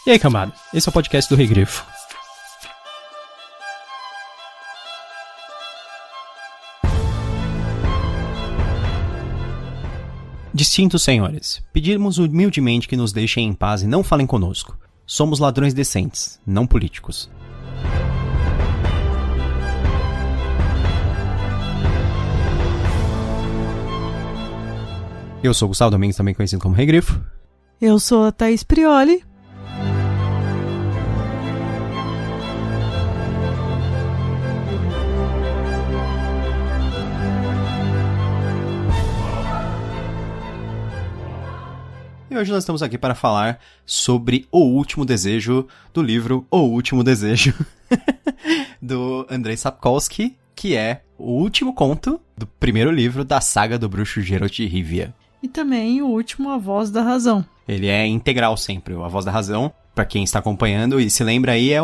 E aí, camada? Esse é o podcast do Rei Grifo. Distintos senhores, pedimos humildemente que nos deixem em paz e não falem conosco. Somos ladrões decentes, não políticos. Eu sou o Gustavo Domingues, também conhecido como Rei Grifo. Eu sou a Thaís Prioli. E hoje nós estamos aqui para falar sobre O Último Desejo, do livro O Último Desejo, do Andrei Sapkowski, que é o último conto do primeiro livro da saga do bruxo Geralt de Rivia. E também o último, A Voz da Razão. Ele é integral sempre, A Voz da Razão, para quem está acompanhando e se lembra aí, é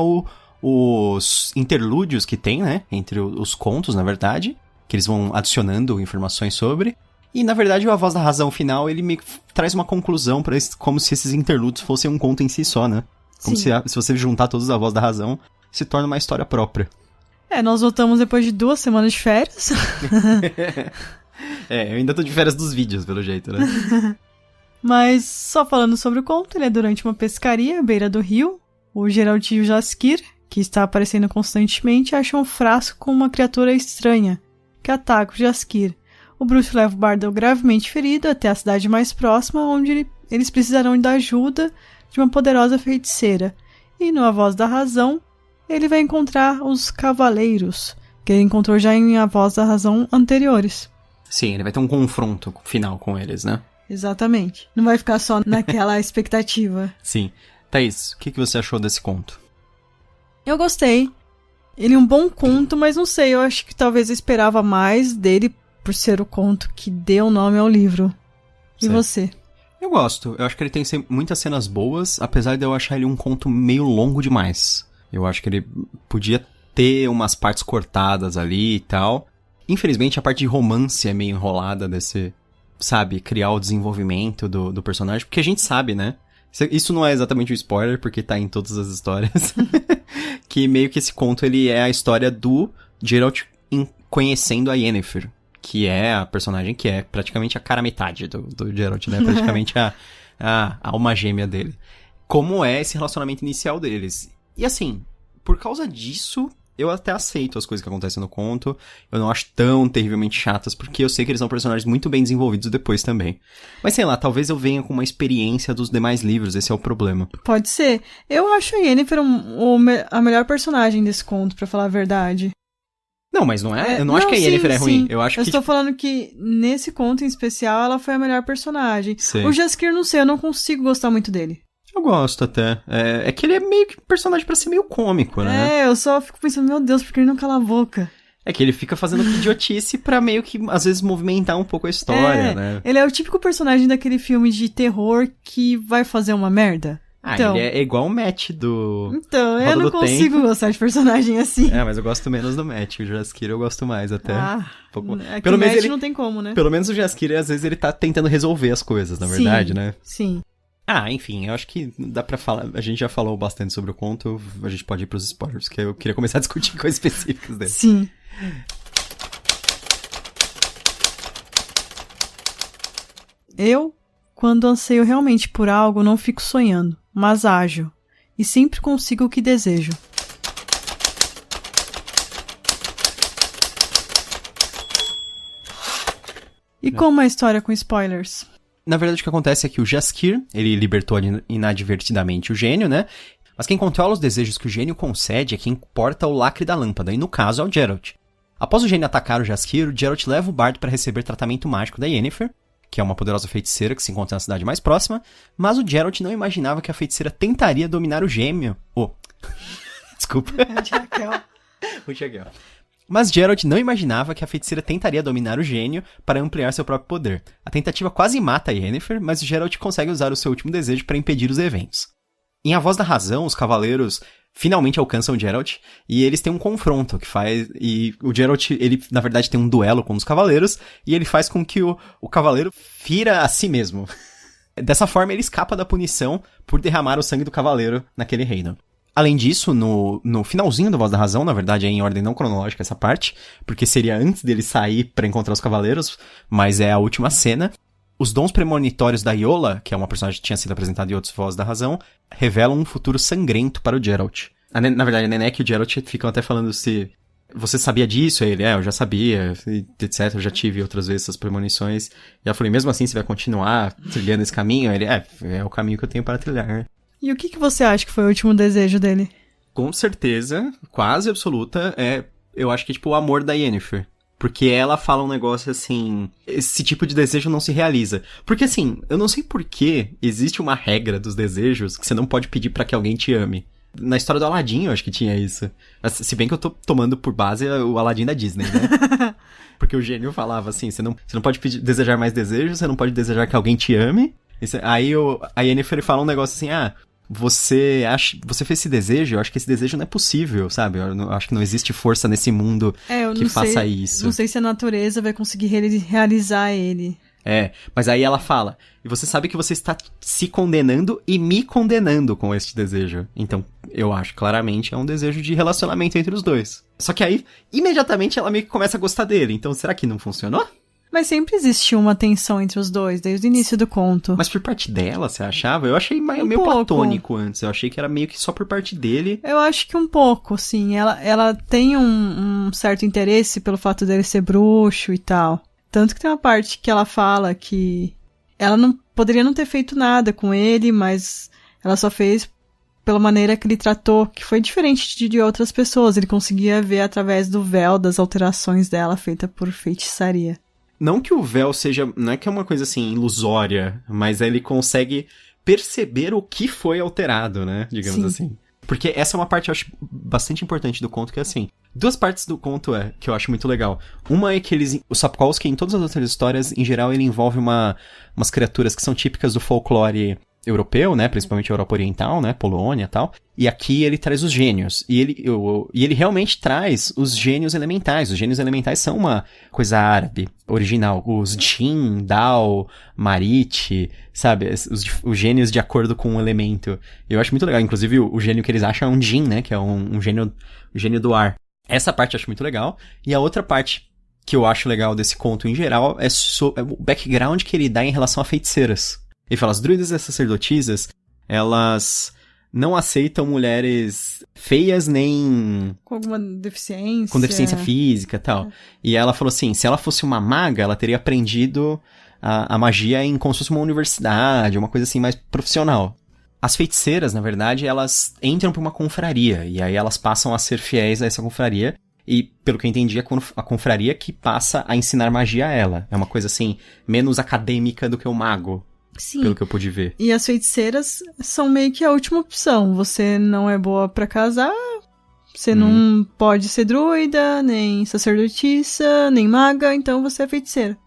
os interlúdios que tem, né, entre os contos, na verdade, que eles vão adicionando informações sobre. E, na verdade, A Voz da Razão final, ele me traz uma conclusão para como se esses interlúdios fossem um conto em si só, né? Como se você juntar todos A Voz da Razão, se torna uma história própria. Nós voltamos depois de 2 semanas de férias. Eu ainda tô de férias dos vídeos, pelo jeito, né? Mas, só falando sobre o conto, ele é durante uma pescaria à beira do rio. O Geralt e o Jaskier, que está aparecendo constantemente, acham um frasco com uma criatura estranha, que ataca o Jaskier. O bruxo leva o bardo gravemente ferido até a cidade mais próxima, onde eles precisarão da ajuda de uma poderosa feiticeira. E no A Voz da Razão, ele vai encontrar os cavaleiros, que ele encontrou já em A Voz da Razão anteriores. Sim, ele vai ter um confronto final com eles, né? Exatamente. Não vai ficar só naquela expectativa. Sim. Thaís, o que você achou desse conto? Eu gostei. Ele é um bom conto, mas não sei, eu acho que talvez eu esperava mais dele por ser o conto que deu nome ao livro. E certo. Você? Eu gosto. Eu acho que ele tem muitas cenas boas, apesar de eu achar ele um conto meio longo demais. Eu acho que ele podia ter umas partes cortadas ali e tal. Infelizmente, a parte de romance é meio enrolada desse, sabe, criar o desenvolvimento do personagem, porque a gente sabe, né? Isso não é exatamente um spoiler, porque tá em todas as histórias. Que meio que esse conto, ele é a história do Geralt conhecendo a Yennefer, que é a personagem que é praticamente a cara metade do Geralt, né? Praticamente a alma gêmea dele. Como é esse relacionamento inicial deles. E assim, por causa disso, eu até aceito as coisas que acontecem no conto. Eu não acho tão terrivelmente chatas, porque eu sei que eles são personagens muito bem desenvolvidos depois também. Mas sei lá, talvez eu venha com uma experiência dos demais livros, esse é o problema. Pode ser. Eu acho a Yennefer a melhor personagem desse conto, pra falar a verdade. Não, mas não é? Eu não acho que a Yennefer é ruim. Eu estou falando que nesse conto em especial ela foi a melhor personagem. Sei. O Jaskier, não sei, eu não consigo gostar muito dele. Eu gosto até. É que ele é meio que personagem pra ser meio cômico, né? Eu só fico pensando, meu Deus, por que ele não cala a boca? É que ele fica fazendo idiotice pra meio que, às vezes, movimentar um pouco a história, né? Ele é o típico personagem daquele filme de terror que vai fazer uma merda. Então, ele é igual o Matt do Então, Roda eu não do consigo Tempo. gostar de personagem assim. Mas eu gosto menos do Matt. O Jaskier eu gosto mais até. Pelo menos Matt não tem como, né? Pelo menos o Jaskier, às vezes, ele tá tentando resolver as coisas, na verdade, né? Sim. Enfim, eu acho que dá pra falar. A gente já falou bastante sobre o conto, a gente pode ir pros spoilers, que eu queria começar a discutir coisas específicas dele. Sim. Eu, quando anseio realmente por algo, não fico sonhando, mas ajo, e sempre consigo o que desejo. E como é a história com spoilers? Na verdade, o que acontece é que o Jaskier, ele libertou inadvertidamente o gênio, né? Mas quem controla os desejos que o gênio concede é quem porta o lacre da lâmpada, e no caso é o Geralt. Após o gênio atacar o Jaskier, o Geralt leva o bardo para receber tratamento mágico da Yennefer, que é uma poderosa feiticeira que se encontra na cidade mais próxima, mas o Geralt não imaginava que a feiticeira tentaria dominar o gêmeo. Desculpa. O Jaquel. Mas Geralt não imaginava que a feiticeira tentaria dominar o gênio para ampliar seu próprio poder. A tentativa quase mata a Yennefer, mas Geralt consegue usar o seu último desejo para impedir os eventos. Em A Voz da Razão, os cavaleiros finalmente alcançam o Geralt e eles têm um confronto que faz... E o Geralt, ele na verdade tem um duelo com os cavaleiros e ele faz com que o cavaleiro fira a si mesmo. Dessa forma, ele escapa da punição por derramar o sangue do cavaleiro naquele reino. Além disso, no finalzinho do Voz da Razão, na verdade é em ordem não cronológica essa parte, porque seria antes dele sair pra encontrar os cavaleiros, mas é a última cena. Os dons premonitórios da Iola, que é uma personagem que tinha sido apresentada em outros Voz da Razão, revelam um futuro sangrento para o Geralt. Na verdade, a Nenneck e o Geralt ficam até falando se... Você sabia disso? Aí ele, eu já sabia, etc. Eu já tive outras vezes essas premonições. E eu falei, mesmo assim, você vai continuar trilhando esse caminho? Aí ele, é o caminho que eu tenho para trilhar, né? E o que você acha que foi o último desejo dele? Com certeza, quase absoluta, eu acho que é tipo o amor da Yennefer. Porque ela fala um negócio assim, esse tipo de desejo não se realiza. Porque assim, eu não sei por que existe uma regra dos desejos que você não pode pedir pra que alguém te ame. Na história do Aladdin eu acho que tinha isso. Se bem que eu tô tomando por base o Aladdin da Disney, né? Porque o gênio falava assim, você não pode desejar mais desejos, você não pode desejar que alguém te ame. Aí a Yennefer fala um negócio assim, você fez esse desejo, eu acho que esse desejo não é possível, sabe? Eu acho que não existe força nesse mundo que faça isso. Não sei se a natureza vai conseguir realizar ele. Mas aí ela fala, e você sabe que você está se condenando e me condenando com este desejo. Então, eu acho claramente é um desejo de relacionamento entre os dois. Só que aí, imediatamente ela meio que começa a gostar dele. Então, será que não funcionou? Mas sempre existiu uma tensão entre os dois, desde o início do conto. Mas por parte dela, você achava? Eu achei meio platônico antes. Eu achei que era meio que só por parte dele. Eu acho que um pouco, sim. Ela tem um certo interesse pelo fato dele ser bruxo e tal. Tanto que tem uma parte que ela fala que ela não poderia não ter feito nada com ele, mas ela só fez pela maneira que ele tratou, que foi diferente de outras pessoas. Ele conseguia ver através do véu das alterações dela feita por feitiçaria. Não que o véu seja... Não é que é uma coisa, assim, ilusória, mas ele consegue perceber o que foi alterado, né? Digamos assim. Porque essa é uma parte, eu acho, bastante importante do conto, que é assim... Duas partes do conto que eu acho muito legal. Uma é que o Sapkowski, em todas as outras histórias, em geral, ele envolve umas criaturas que são típicas do folclore europeu, né? Principalmente Europa Oriental, né? Polônia e tal. E aqui ele traz os gênios. E ele realmente traz os gênios elementais. Os gênios elementais são uma coisa árabe, original. Os Jinn, Dao, Marit, sabe? Os gênios de acordo com o elemento. Eu acho muito legal. Inclusive, o gênio que eles acham é um Jinn, né? Que é um gênio do ar. Essa parte eu acho muito legal. E a outra parte que eu acho legal desse conto em geral é o background que ele dá em relação a feiticeiras. Ele fala, as druidas e as sacerdotisas, elas não aceitam mulheres feias nem... Com alguma deficiência. Com deficiência física e tal. E ela falou assim, se ela fosse uma maga, ela teria aprendido a magia como se fosse uma universidade, uma coisa assim mais profissional. As feiticeiras, na verdade, elas entram pra uma confraria, e aí elas passam a ser fiéis a essa confraria, e pelo que eu entendi, a confraria que passa a ensinar magia a ela. É uma coisa assim, menos acadêmica do que o mago. Sim. Pelo que eu pude ver. E as feiticeiras são meio que a última opção. Você não é boa pra casar, você não pode ser druida, nem sacerdotisa, nem maga, então você é feiticeira.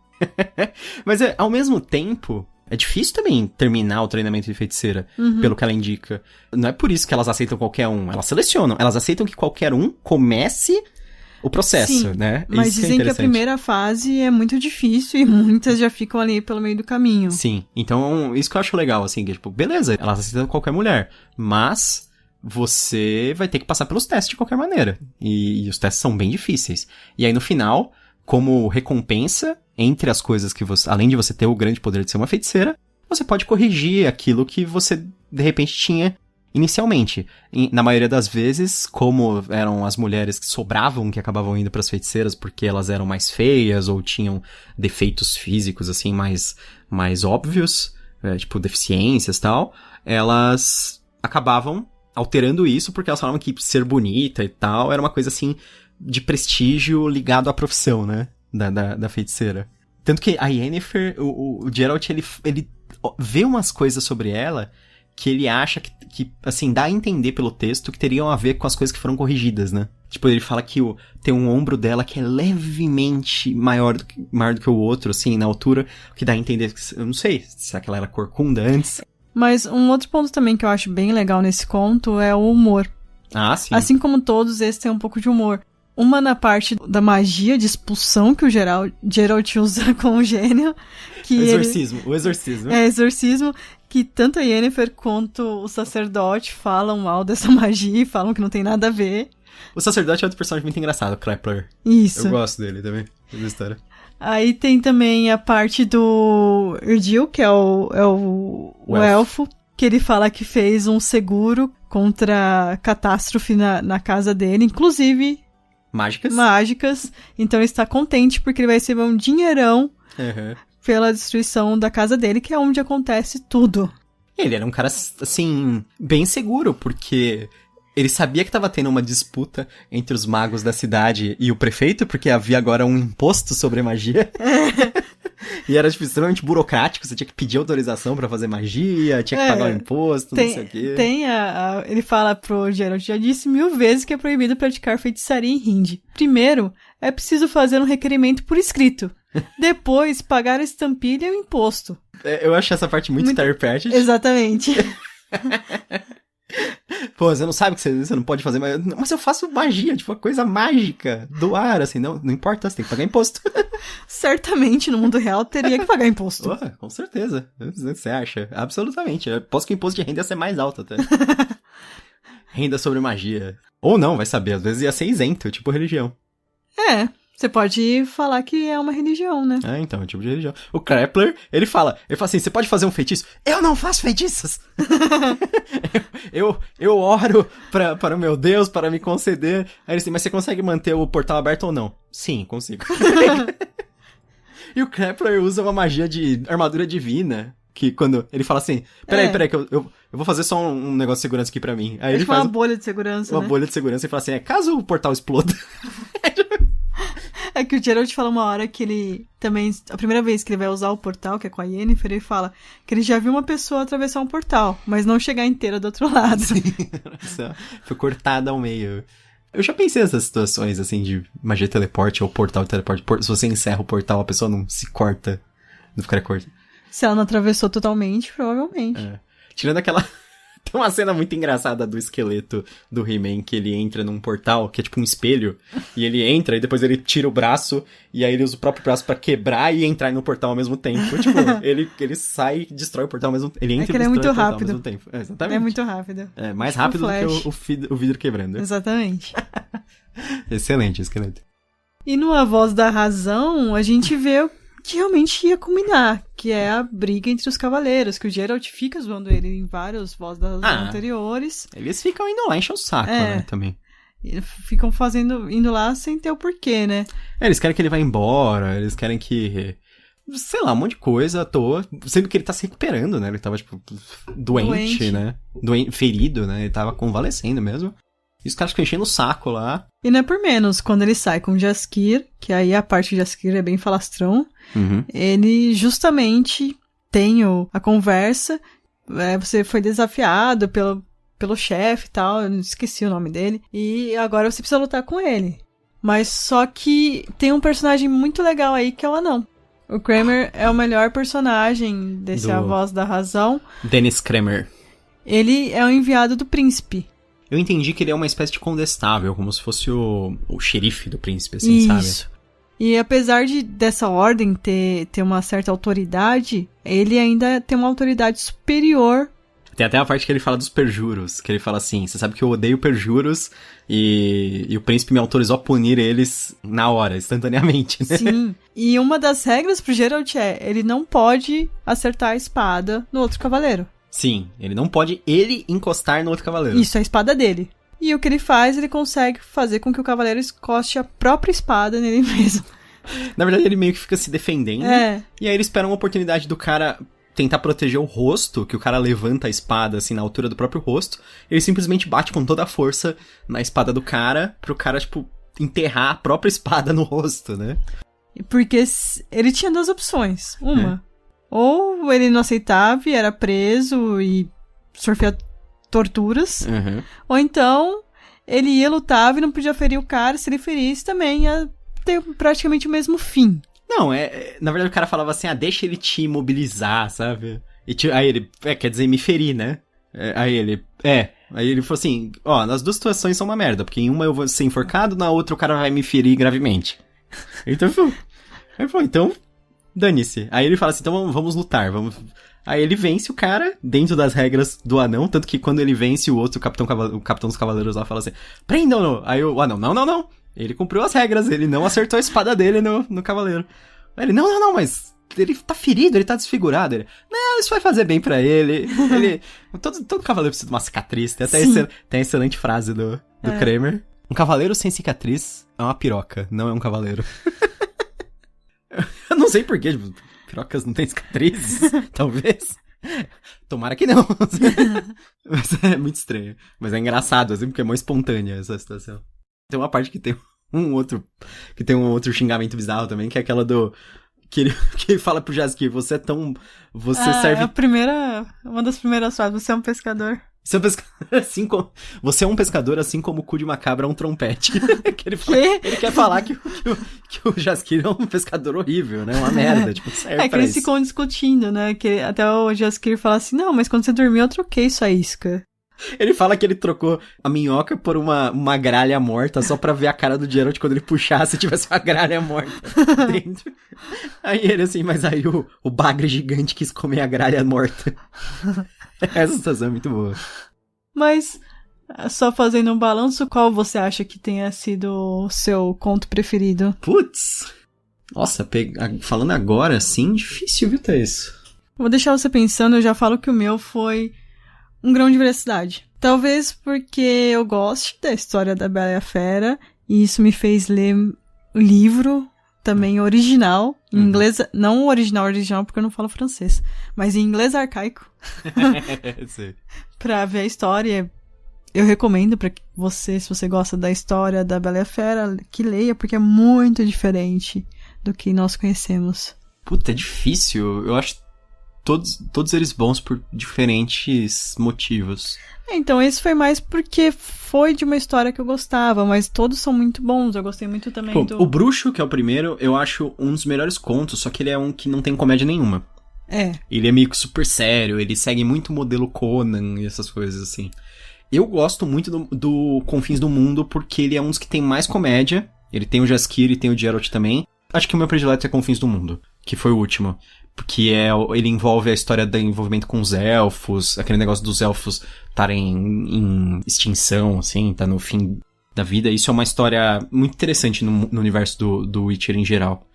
Mas ao mesmo tempo, é difícil também terminar o treinamento de feiticeira, pelo que ela indica. Não é por isso que elas aceitam qualquer um, elas selecionam. Elas aceitam que qualquer um comece o processo, sim, né? Mas isso dizem que a primeira fase é muito difícil e muitas já ficam ali pelo meio do caminho. Sim, então isso que eu acho legal, assim, que tipo, beleza, elas aceitam qualquer mulher, mas você vai ter que passar pelos testes de qualquer maneira. E os testes são bem difíceis. E aí no final, como recompensa, entre as coisas que você, além de você ter o grande poder de ser uma feiticeira, você pode corrigir aquilo que você de repente tinha inicialmente. Na maioria das vezes, como eram as mulheres que sobravam, que acabavam indo para as feiticeiras porque elas eram mais feias ou tinham defeitos físicos assim mais óbvios, tipo deficiências e tal, elas acabavam alterando isso porque elas falavam que ser bonita e tal era uma coisa assim de prestígio ligado à profissão, né, da feiticeira. Tanto que a Yennefer, o Geralt, ele vê umas coisas sobre ela que ele acha que, assim, dá a entender pelo texto que teriam a ver com as coisas que foram corrigidas, né? Tipo, ele fala que tem um ombro dela que é levemente maior do que o outro, assim, na altura, que dá a entender, eu não sei, será que ela era corcunda antes? Mas um outro ponto também que eu acho bem legal nesse conto é o humor. Ah, sim. Assim como todos, esse tem um pouco de humor. Uma na parte da magia de expulsão que o Geralt usa com o gênio. Que o exorcismo. Exorcismo. Que tanto a Yennefer quanto o sacerdote falam mal dessa magia e falam que não tem nada a ver. O sacerdote é outro personagem muito engraçado, o Krepler. Isso. Eu gosto dele também, da história. Aí tem também a parte do Yrgil, que é o elfo, que ele fala que fez um seguro contra catástrofe na casa dele, inclusive... Mágicas. Então ele está contente porque ele vai receber um dinheirão pela destruição da casa dele, que é onde acontece tudo. Ele era um cara, assim, bem seguro, porque... Ele sabia que tava tendo uma disputa entre os magos da cidade e o prefeito, porque havia agora um imposto sobre magia. E era, tipo, extremamente burocrático, você tinha que pedir autorização pra fazer magia, tinha que pagar o imposto, não sei o quê. Ele fala pro Geralt, já disse 1000 vezes que é proibido praticar feitiçaria em Hind. Primeiro, é preciso fazer um requerimento por escrito. Depois, pagar a estampilha e o imposto. Eu acho essa parte muito Terry Pratchett. Exatamente. Pô, você não sabe que você não pode fazer, mas eu faço magia, tipo, uma coisa mágica, do ar, assim, não importa, você tem que pagar imposto. Certamente, no mundo real, teria que pagar imposto. Com certeza, você acha? Absolutamente, eu posso que o imposto de renda ia ser mais alto até. Renda sobre magia. Ou não, vai saber, às vezes ia ser isento, tipo religião. Você pode falar que é uma religião, né? Então, tipo de religião. O Krepler, ele fala assim, você pode fazer um feitiço? Eu não faço feitiços! eu oro para o meu Deus, para me conceder. Aí ele assim, mas você consegue manter o portal aberto ou não? Sim, consigo. E o Krepler usa uma magia de armadura divina, que quando ele fala assim, peraí, que eu vou fazer só um negócio de segurança aqui pra mim. Aí ele faz uma bolha de segurança, uma bolha de segurança e fala assim, caso o portal exploda... É que o Geralt fala uma hora que ele também, a primeira vez que ele vai usar o portal, que é com a Yennefer, ele fala que ele já viu uma pessoa atravessar um portal, mas não chegar inteira do outro lado. Sim, foi cortada ao meio. Eu já pensei nessas situações, assim, de magia de teleporte ou portal de teleporte. Se você encerra o portal, a pessoa não se corta, não ficaria corta. Se ela não atravessou totalmente, provavelmente. Tirando aquela... Tem uma cena muito engraçada do esqueleto do He-Man, que ele entra num portal, que é tipo um espelho, e ele entra, e depois ele tira o braço, e aí ele usa o próprio braço pra quebrar e entrar no portal ao mesmo tempo. Tipo, ele sai e destrói o portal ao mesmo tempo. Ele entra e destrói o portal ao mesmo tempo. Exatamente. É muito rápido. Mais rápido do que o vidro quebrando. Exatamente. Excelente esqueleto. E no A Voz da Razão, a gente vê que realmente ia culminar, que é a briga entre os cavaleiros, que o Geralt fica zoando ele em vários Voz da Razão anteriores. Eles ficam indo lá encher o saco, né, também. E ficam indo lá sem ter o porquê, né? Eles querem que ele vá embora, eles querem que... Sei lá, um monte de coisa à toa, sendo que ele tá se recuperando, né? Ele tava, tipo, doente. Né? Ferido, né? Ele tava convalescendo mesmo. E os caras ficam enchendo o saco lá. E não é por menos, quando ele sai com o Jaskier, que aí a parte de Jaskier é bem falastrão, ele justamente tem a conversa, você foi desafiado pelo chefe e tal, eu esqueci o nome dele, e agora você precisa lutar com ele. Mas só que tem um personagem muito legal aí que é o anão. O Kramer é o melhor personagem desse A Voz da Razão. Dennis Kramer. Ele é o enviado do príncipe. Eu entendi que ele é uma espécie de condestável, como se fosse o xerife do príncipe, assim, sabe? Isso. E apesar dessa ordem ter uma certa autoridade, ele ainda tem uma autoridade superior. Tem até a parte que ele fala dos perjuros, que ele fala assim, você sabe que eu odeio perjuros e o príncipe me autorizou a punir eles na hora, instantaneamente, né? Sim, e uma das regras pro Geralt ele não pode acertar a espada no outro cavaleiro. Sim, ele não pode encostar no outro cavaleiro. Isso, é a espada dele. E o que ele faz, ele consegue fazer com que o cavaleiro encoste a própria espada nele mesmo. Na verdade, ele meio que fica se defendendo. E aí ele espera uma oportunidade do cara tentar proteger o rosto, que o cara levanta a espada, assim, na altura do próprio rosto. Ele simplesmente bate com toda a força na espada do cara, pro cara, tipo, enterrar a própria espada no rosto, né? Porque ele tinha duas opções. Uma... Ou ele não aceitava e era preso e sofria torturas. Ou então ele ia, lutava e não podia ferir o cara. Se ele ferisse, também ia ter praticamente o mesmo fim. Não, na verdade o cara falava assim, deixa ele te imobilizar, sabe? Aí ele, quer dizer, me ferir, né? Aí ele, Aí ele falou assim, ó, nas duas situações são uma merda, porque em uma eu vou ser enforcado, na outra o cara vai me ferir gravemente. Então ele falou, então, dane-se. Aí ele fala assim, então vamos lutar, vamos... Aí ele vence o cara, dentro das regras do anão, tanto que quando ele vence o outro, o capitão dos cavaleiros lá fala assim, prendam-no! Aí o anão, não. Ele cumpriu as regras, ele não acertou a espada dele no cavaleiro. Aí ele, não, mas... Ele tá ferido, ele tá desfigurado. Ele, não, isso vai fazer bem pra ele. Todo cavaleiro precisa de uma cicatriz. Tem a excelente frase do Kramer. Um cavaleiro sem cicatriz é uma piroca, não é um cavaleiro. Eu não sei porquê, tipo, pirocas não têm cicatrizes, talvez. Tomara que não. Mas é muito estranho. Mas é engraçado, assim, porque é muito espontânea essa situação. Tem uma parte que tem um outro xingamento bizarro também, que é aquela do... Que ele fala pro Jaskier, você serve... Uma das primeiras frases, você é um pescador. Você é um pescador assim como... Você é um pescador assim como o cu de uma cabra é um trompete. Que ele quer falar que o Jaskier é um pescador horrível, né? Uma merda, tipo, serve que pra eles isso. ficam discutindo, né? Que até o Jaskier fala assim, não, mas quando você dormiu eu troquei sua isca. Ele fala que ele trocou a minhoca por uma gralha morta só pra ver a cara do Geralt quando ele puxasse e tivesse uma gralha morta dentro. Aí ele assim, mas aí o bagre gigante quis comer a gralha morta. Essa situação é muito boa. Mas, só fazendo um balanço, qual você acha que tenha sido o seu conto preferido? Putz! Nossa, falando agora, assim, difícil, viu, Thaís? Vou deixar você pensando, eu já falo que o meu foi... Um grão de veracidade. Talvez porque eu goste da história da Bela e a Fera, e isso me fez ler o livro também original, em inglês, não o original porque eu não falo francês, mas em inglês arcaico. Pra ver a história. Eu recomendo pra você, se você gosta da história da Bela e a Fera, que leia, porque é muito diferente do que nós conhecemos. Puta, é difícil. Eu acho todos eles bons por diferentes motivos. Então, esse foi mais porque foi de uma história que eu gostava, mas todos são muito bons. Eu gostei muito também O Bruxo, que é o primeiro, eu acho um dos melhores contos, só que ele é um que não tem comédia nenhuma. Ele é meio que super sério, ele segue muito o modelo Conan e essas coisas assim. Eu gosto muito do Confins do Mundo, porque ele é um dos que tem mais comédia. Ele tem o Jaskier e tem o Geralt também. Acho que o meu predileto é Confins do Mundo, que foi o último. Porque ele envolve a história do envolvimento com os elfos, aquele negócio dos elfos estarem em extinção, assim, tá no fim da vida. Isso é uma história muito interessante no universo do Witcher em geral.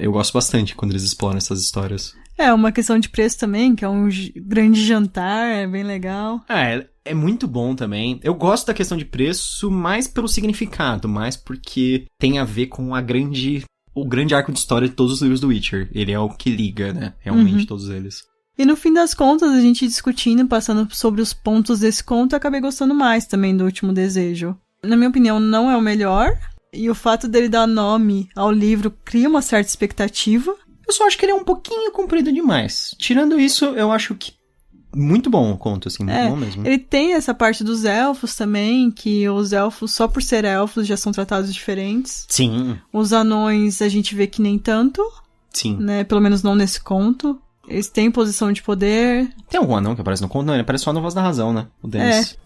Eu gosto bastante quando eles exploram essas histórias. Uma questão de preço também, que é um grande jantar, é bem legal. É muito bom também. Eu gosto da questão de preço mais pelo significado, mais porque tem a ver com o grande arco de história de todos os livros do Witcher. Ele é o que liga, né? Realmente, todos eles. E no fim das contas, a gente discutindo, passando sobre os pontos desse conto, eu acabei gostando mais também do Último Desejo. Na minha opinião, não é o melhor. E o fato dele dar nome ao livro cria uma certa expectativa. Eu só acho que ele é um pouquinho comprido demais. Tirando isso, eu acho que muito bom o conto, assim, muito bom mesmo. Ele tem essa parte dos elfos também, que os elfos, só por ser elfos, já são tratados diferentes. Sim. Os anões, a gente vê que nem tanto. Sim. Né? Pelo menos não nesse conto. Eles têm posição de poder. Tem algum anão que aparece no conto? Não, ele aparece só na Voz da Razão, né? O Dennis.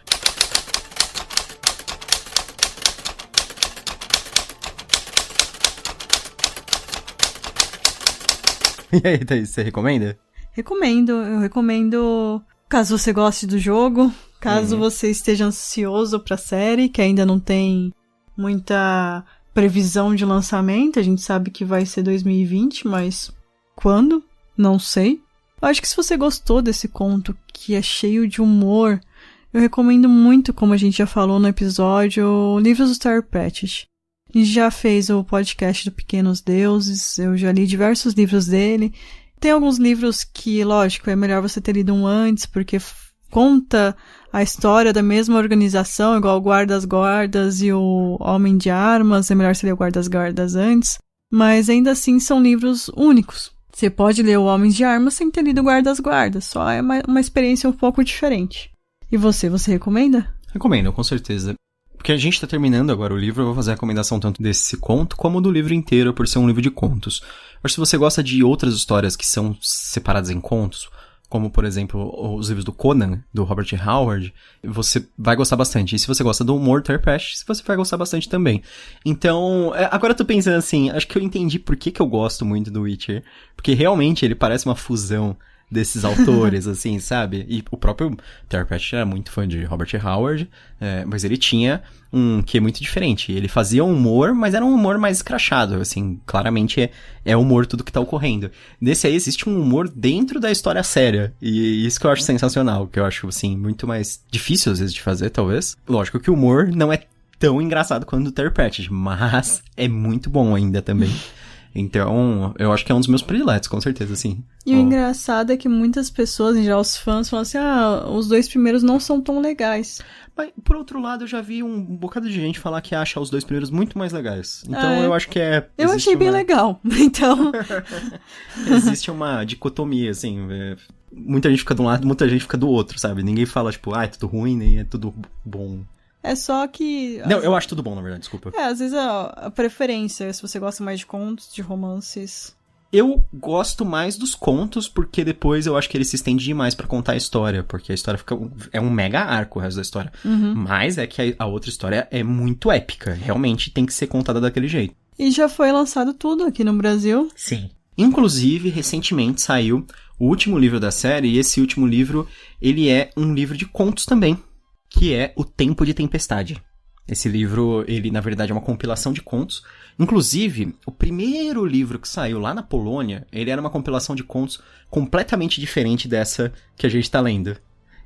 E aí, Thaís, você recomenda? Eu recomendo, caso você goste do jogo, caso você esteja ansioso pra série, que ainda não tem muita previsão de lançamento, a gente sabe que vai ser 2020, mas quando? Não sei. Eu acho que se você gostou desse conto, que é cheio de humor, eu recomendo muito, como a gente já falou no episódio, Livros do Terry Pratchett. A gente já fez o podcast do Pequenos Deuses, eu já li diversos livros dele. Tem alguns livros que, lógico, é melhor você ter lido um antes, porque conta a história da mesma organização, igual o Guardas e o Homem de Armas, é melhor você ler o Guardas antes. Mas ainda assim são livros únicos. Você pode ler o Homem de Armas sem ter lido o Guardas, só é uma experiência um pouco diferente. E você recomenda? Recomendo, com certeza. Porque a gente tá terminando agora o livro, eu vou fazer a recomendação tanto desse conto como do livro inteiro, por ser um livro de contos. Mas se você gosta de outras histórias que são separadas em contos, como, por exemplo, os livros do Conan, do Robert Howard, você vai gostar bastante. E se você gosta do humor Terpesh, você vai gostar bastante também. Então, agora eu tô pensando assim, acho que eu entendi por que eu gosto muito do Witcher. Porque realmente ele parece uma fusão desses autores, assim, sabe? E o próprio Terpesh era muito fã de Robert Howard, mas ele tinha um quê muito diferente. Ele fazia humor, mas era um humor mais escrachado, assim, claramente é humor tudo que tá ocorrendo. Nesse aí existe um humor dentro da história séria, e isso que eu acho sensacional, que eu acho, assim, muito mais difícil às vezes de fazer, talvez. Lógico que o humor não é tão engraçado quanto o Terpesh, mas é muito bom ainda também. Então, eu acho que é um dos meus prediletos, com certeza, sim. E o engraçado é que muitas pessoas, em geral os fãs, falam assim, os 2 primeiros não são tão legais. Mas, por outro lado, eu já vi um bocado de gente falar que acha os 2 primeiros muito mais legais. Então, eu acho que Eu achei bem legal, então... Existe uma dicotomia, assim, muita gente fica de um lado, muita gente fica do outro, sabe? Ninguém fala, tipo, é tudo ruim, nem é tudo bom. É só que... Não, eu acho tudo bom, na verdade, desculpa. Às vezes a preferência, se você gosta mais de contos, de romances... Eu gosto mais dos contos, porque depois eu acho que ele se estende demais pra contar a história, porque a história é um mega arco o resto da história. Uhum. Mas é que a outra história é muito épica, realmente tem que ser contada daquele jeito. E já foi lançado tudo aqui no Brasil. Sim. Inclusive, recentemente saiu o último livro da série, e esse último livro, ele é um livro de contos também, que é O Tempo de Tempestade. Esse livro, ele na verdade é uma compilação de contos. Inclusive, o primeiro livro que saiu lá na Polônia, ele era uma compilação de contos completamente diferente dessa que a gente tá lendo.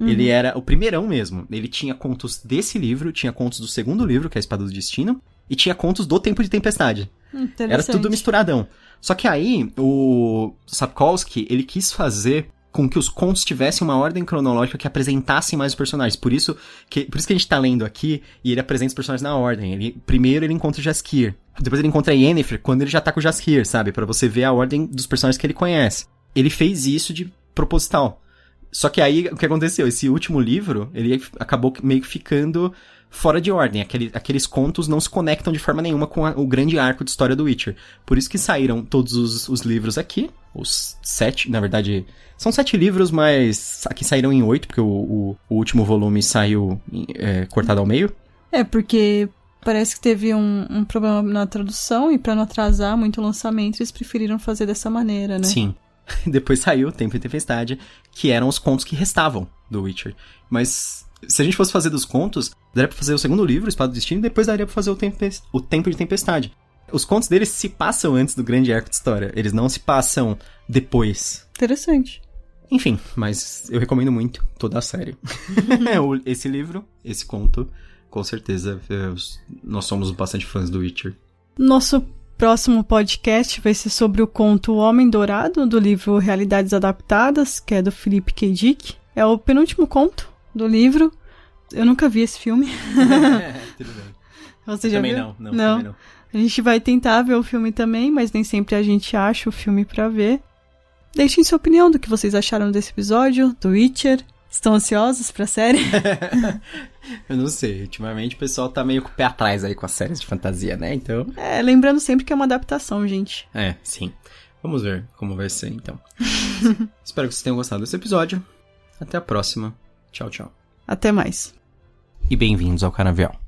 Uhum. Ele era o primeirão mesmo. Ele tinha contos desse livro, tinha contos do segundo livro, que é a Espada do Destino, e tinha contos do Tempo de Tempestade. Era tudo misturadão. Só que aí, o Sapkowski, ele quis fazer com que os contos tivessem uma ordem cronológica que apresentassem mais os personagens. Por isso que a gente tá lendo aqui, e ele apresenta os personagens na ordem. Primeiro ele encontra o Jaskier, depois ele encontra a Yennefer, quando ele já tá com o Jaskier, sabe? Pra você ver a ordem dos personagens que ele conhece. Ele fez isso de proposital. Só que aí, o que aconteceu? Esse último livro, ele acabou meio que ficando fora de ordem. Aqueles contos não se conectam de forma nenhuma com o grande arco de história do Witcher. Por isso que saíram todos os livros aqui. Os 7, na verdade, são 7 livros, mas aqui saíram em 8, porque o último volume saiu cortado ao meio. Porque parece que teve um problema na tradução, e pra não atrasar muito o lançamento, eles preferiram fazer dessa maneira, né? Sim. Depois saiu o Tempo e Tempestade, que eram os contos que restavam do Witcher. Mas se a gente fosse fazer dos contos, daria pra fazer o segundo livro, Espada do Destino, e depois daria pra fazer o Tempo de Tempestade. Os contos deles se passam antes do grande arco de história. Eles não se passam depois. Interessante. Enfim, mas eu recomendo muito toda a série. Esse livro, esse conto, com certeza, nós somos bastante fãs do Witcher. Nosso próximo podcast vai ser sobre o conto O Homem Dourado, do livro Realidades Adaptadas, que é do Philip K. Dick. É o penúltimo conto do livro. Eu nunca vi esse filme. Tudo bem. Você já também viu? Não. Também não. A gente vai tentar ver o filme também, mas nem sempre a gente acha o filme pra ver. Deixem sua opinião do que vocês acharam desse episódio, do Witcher. Estão ansiosos pra série? Eu não sei. Ultimamente o pessoal tá meio com o pé atrás aí com as séries de fantasia, né? Então... lembrando sempre que é uma adaptação, gente. Sim. Vamos ver como vai ser, então. Espero que vocês tenham gostado desse episódio. Até a próxima. Tchau, tchau. Até mais. E bem-vindos ao Canavial.